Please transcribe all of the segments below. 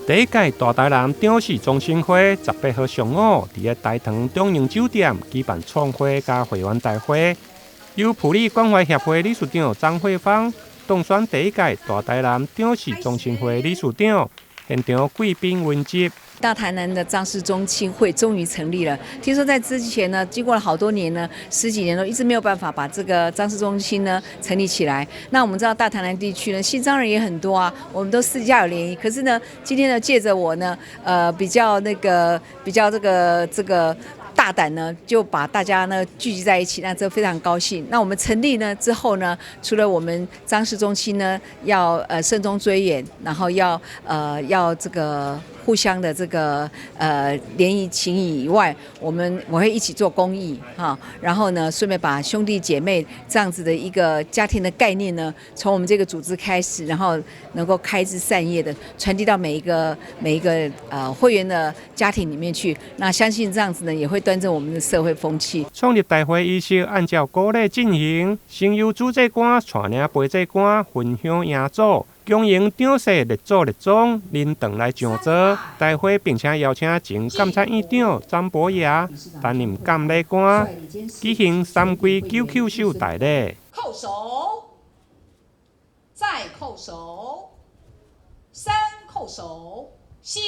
第一届大台南长视中心会18号上午，伫个大唐中营酒店举办创会加会员大会，由普利关怀协会理事长张惠芳当选第一届大台南长视中心会理事长，现场贵宾云集。大台南的张氏中心会终于成立了。听说在之前呢，经过了好多年呢，10几年都一直没有办法把这个张氏中心呢成立起来。那我们知道大台南地区呢，新张人也很多啊，我们都私下有联谊。可是呢，今天呢，借着我呢，比较这个。大胆呢，就把大家呢聚集在一起，那这非常高兴。那我们成立呢之后呢，除了我们张氏中心呢要慎终追远，然后要这个互相的这个联谊情谊以外，我会一起做公益哈，然后呢顺便把兄弟姐妹这样子的一个家庭的概念呢，从我们这个组织开始，然后能够开枝散叶的传递到每一个会员的家庭里面去。那相信这样子呢，也会端正我们的社会风气。创立大会仪式按照古礼进行，先由主祭官带领陪祭官分享赢组，恭迎长势列祖列宗领堂来上座。大会并且邀请前监察院长张博雅担任监礼官，举行3季99首大礼。叩首，再叩首，3叩首，心。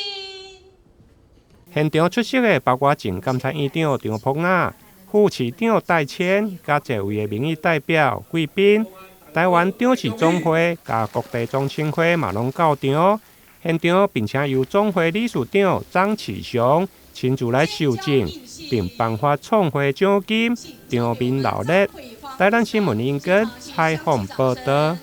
现场出席的包括前监察院长张博雅、副市长戴谦，加侪位的民意代表、贵宾。台湾长视总会加各地中心会嘛拢到场，现场并且由总会理事长张启祥亲自来受证，并颁发创会奖金，场面热闹。台南新闻英根采访报道。